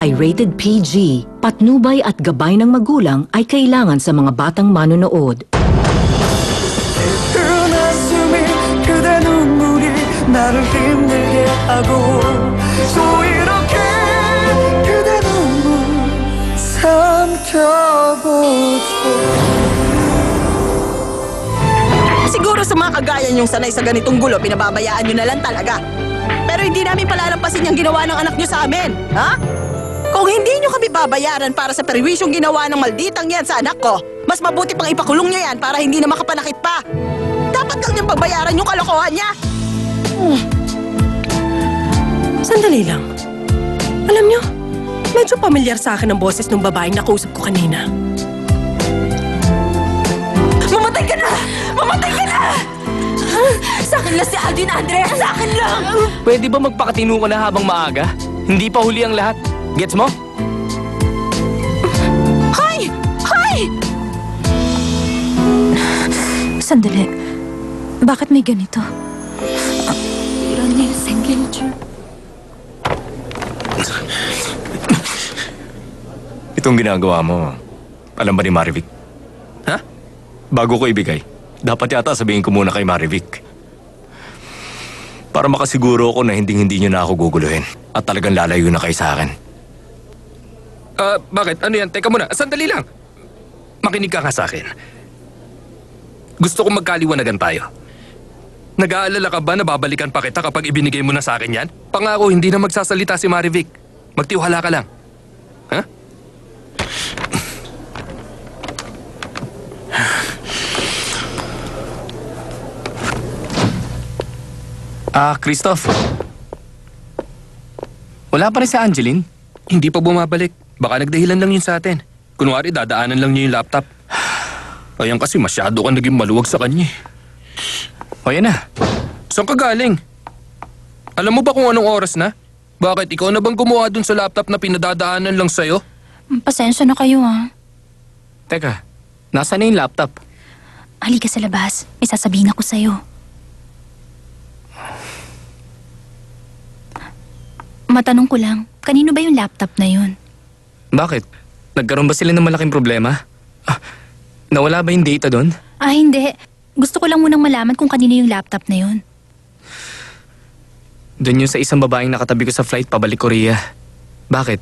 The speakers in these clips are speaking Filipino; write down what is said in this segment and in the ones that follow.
ay rated PG. Patnubay at gabay ng magulang ay kailangan sa mga batang manonood. Siguro sa mga kagaya niyong sanay sa ganitong gulo, pinababayaan niyo na lang talaga. Pero hindi namin palalampasin yung ginawa ng anak niyo sa amin, ha? Kung hindi niyo kami babayaran para sa perwisyong ginawa ng malditang yan sa anak ko, mas mabuti pang ipakulong niyo yan para hindi na makapanakit pa. Dapat lang niyang pagbayaran yung kalokohan niya. Sandali lang. Alam niyo, medyo pamilyar sa akin ang boses ng babaeng nakausap ko kanina. Mamatay ka na! Mamatay ka na! Sa akin lang si Aldwin, Andrea! Sa akin lang! Pwede ba magpakatino ka na habang maaga? Hindi pa huli ang lahat. Gets mo? Hoy! Hoy! Sandali. Bakit may ganito? Itong ginagawa mo, alam ba ni Marivic? Ha? Bago ko ibigay, dapat yata sabihin ko muna kay Marivic. Para makasiguro ako na hindi nyo na ako guguluhin at talagang lalayo na kayo sa akin. Bakit? Ano yan? Teka muna, sandali lang. Makinig ka nga sa akin. Gusto kong magkaliwanagan tayo. Nag-aalala ka ba na babalikan pa kita kapag ibinigay mo na sa akin yan? Pangako, hindi na magsasalita si Marivic. Magtiwala ka lang. Ha? Christoph. Wala pa rin si Angeline? Hindi pa bumabalik. Baka nagdahilan lang yun sa atin. Kunwari, dadaanan lang niya yung laptop. Ayan kasi masyado ka naging maluwag sa kanya. O yan na. Saan ka galing? Alam mo ba kung anong oras na? Bakit ikaw na bang gumawa dun sa laptop na pinadadaanan lang sa'yo? Pasensya na kayo, ha? Teka, nasaan na yung laptop? Halika sa labas. May sasabihin ako sa'yo. Matanong ko lang, kanino ba yung laptop na yun? Bakit? Nagkaroon ba sila ng malaking problema? Nawala ba yung data doon? Hindi. Gusto ko lang munang malaman kung kanino yung laptop na yun. Doon yun sa isang babaeng nakatabi ko sa flight pabalik Korea. Bakit?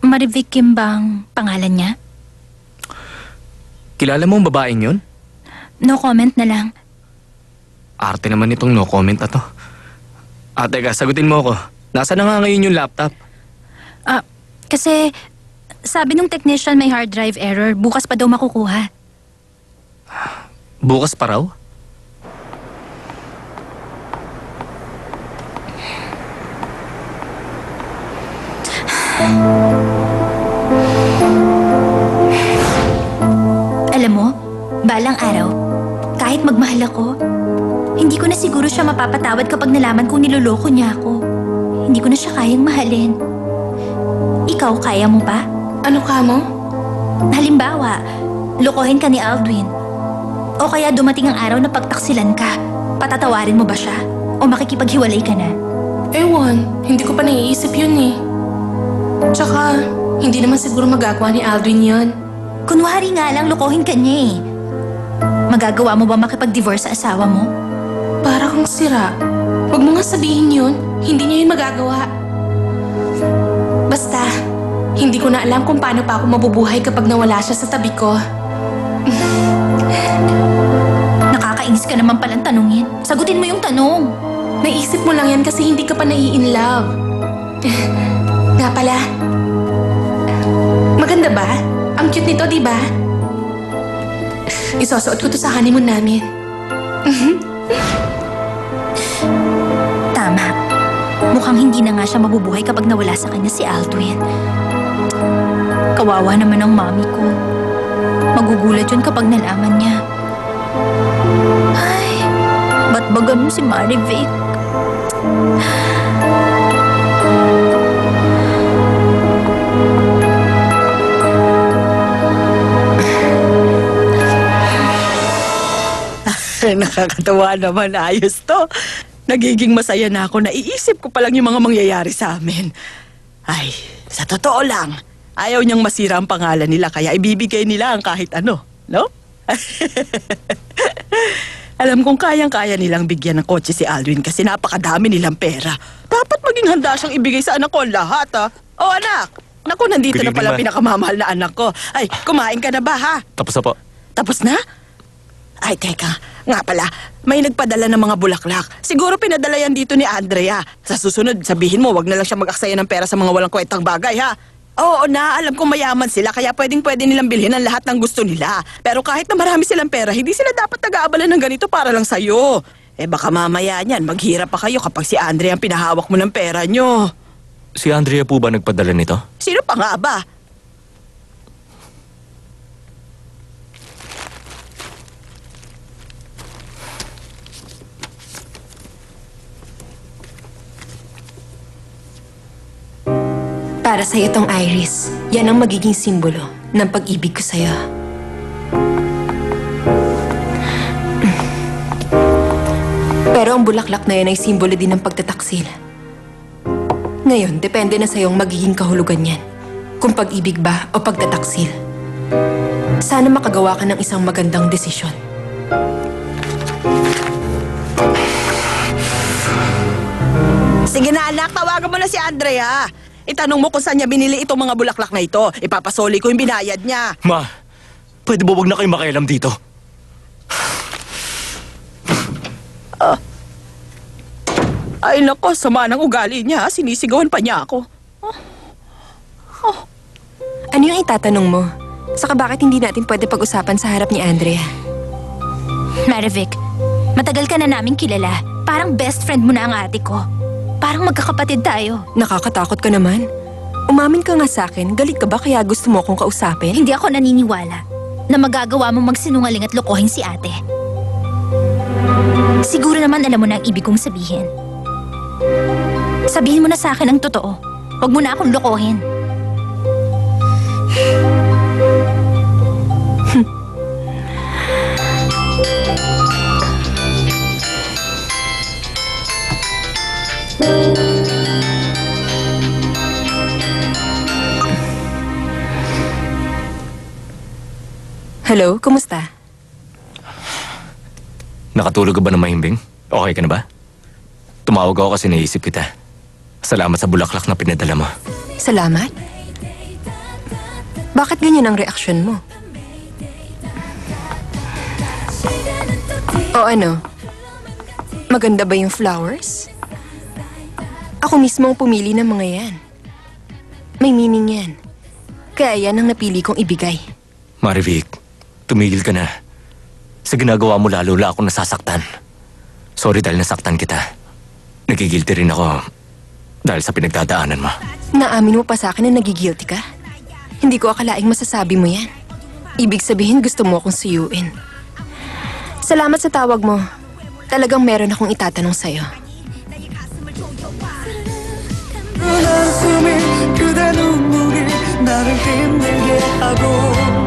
Marivic Kim bang pangalan niya? Kilala mo ang babaeng yun? No comment na lang. Arte naman itong no comment na to. Teka, sagutin mo ako. Nasaan na nga ngayon yung laptop? Kasi sabi nung technician may hard drive error. Bukas pa daw makukuha. Bukas pa raw? Alam mo, balang araw, kahit magmahal ako, hindi ko na siguro siya mapapatawad kapag nalaman kong niloloko niya ako. Hindi ko na siya kayang mahalin. Ikaw, kaya mo pa? Ano ka mo? Halimbawa, lokohin ka ni Aldwin. O kaya dumating ang araw na pagtaksilan ka. Patatawarin mo ba siya? O makikipaghiwalay ka na? Ewan, hindi ko pa naiisip yun eh. Tsaka, hindi naman siguro magagawa ni Aldwin yun. Kunwari nga lang lokohin ka niya eh. Magagawa mo ba makipag-divorce sa asawa mo? Para kang sira. Huwag mo nga sabihin yun. Hindi niya yun magagawa. Basta, hindi ko na alam kung paano pa ako mabubuhay kapag nawala siya sa tabi ko. Nakakainis ka naman palang tanungin. Sagutin mo yung tanong. Naisip mo lang yan kasi hindi ka pa nai-in-love. Nga pala, maganda ba? Ang cute nito, di ba? Isusuot ko to sa honeymoon namin. Tama. Mukhang hindi na nga siya mabubuhay kapag nawala sa kanya si Aldwin. Kawawa naman ang mami ko. Magugulat yun kapag nalaman niya. Ay, ba't ba ganun si Marivic? Nakakatawa naman, ayos to. Nagiging masaya na ako na iisip ko palang yung mga mangyayari sa amin. Ay, sa totoo lang, ayaw niyang masira ang pangalan nila kaya ibibigay nila ang kahit ano, no? Alam kong kayang-kaya nilang bigyan ng kotse si Alwin kasi napakadami nilang pera. Dapat maging handa siyang ibigay sa anak ko ang lahat, ha? O anak, naku, nandito Good na pala evening, Ma. pinakamamahal na anak ko. Ay, kumain ka na ba, ha? Tapos na po. Tapos na? Ay, teka. Nga pala, may nagpadala ng mga bulaklak. Siguro pinadala yan dito ni Andrea. Sa susunod, sabihin mo, wag na lang siya mag-aksaya ng pera sa mga walang kwentang bagay, ha? Oo na, alam kong mayaman sila, kaya pwedeng-pwede nilang bilhin ang lahat ng gusto nila. Pero kahit na marami silang pera, hindi sila dapat nag-aabala ng ganito para lang sa'yo. Eh baka mamaya niyan, maghirap pa kayo kapag si Andrea ang pinahawak mo ng pera nyo. Si Andrea po ba nagpadala nito? Sino pa nga ba? Para sa'yo tong Iris, yan ang magiging simbolo ng pag-ibig ko sa'yo. Pero ang bulaklak na yan ay simbolo din ng pagtataksil. Ngayon, depende na sa'yo ang magiging kahulugan yan. Kung pag-ibig ba o pagtataksil. Sana makagawa ka ng isang magandang desisyon. Sige na anak, tawagan mo na si Andrea. Itanong mo kung saan niya binili itong mga bulaklak na ito. Ipapasoli ko yung binayad niya. Ma, pwede ba wag na kayo makialam dito? Ay nako, sama ng ugali niya. Sinisigawan pa niya ako. Ano yung itatanong mo? Saka bakit hindi natin pwede pag-usapan sa harap ni Andrea? Marivic, matagal ka na naming kilala. Parang best friend mo na ang ate ko. Parang magkakapatid tayo. Nakakatakot ka naman. Umamin ka nga sa akin, galit ka ba kaya gusto mo akong kausapin? Hindi ako naniniwala na magagawa mo magsinungaling at lokohin si ate. Siguro naman alam mo na ang ibig kong sabihin. Sabihin mo na sa akin ang totoo. Huwag mo na akong lokohin. Hello, kumusta? Nakatulog ka ba ng mahimbing? Okay ka na ba? Tumawag ako kasi naisip kita. Salamat sa bulaklak na pinadala mo. Salamat. Bakit ganyan ang reaksyon mo? O ano? Maganda ba yung flowers? Ako mismo ang pumili ng mga yan. May meaning yan. Kaya yan ang napili kong ibigay. Marivic, tumigil ka na. Sa ginagawa mo lalo la ako nasasaktan. Sorry dahil nasaktan kita. Nagigilty rin ako dahil sa pinagdadaanan mo. Naamin mo pa sa akin na nagigilty ka? Hindi ko akalaing masasabi mo yan. Ibig sabihin gusto mo akong suyuin. Salamat sa tawag mo. Talagang meron akong itatanong sa'yo. 한숨이 그대 눈물이 나를 힘들게 하고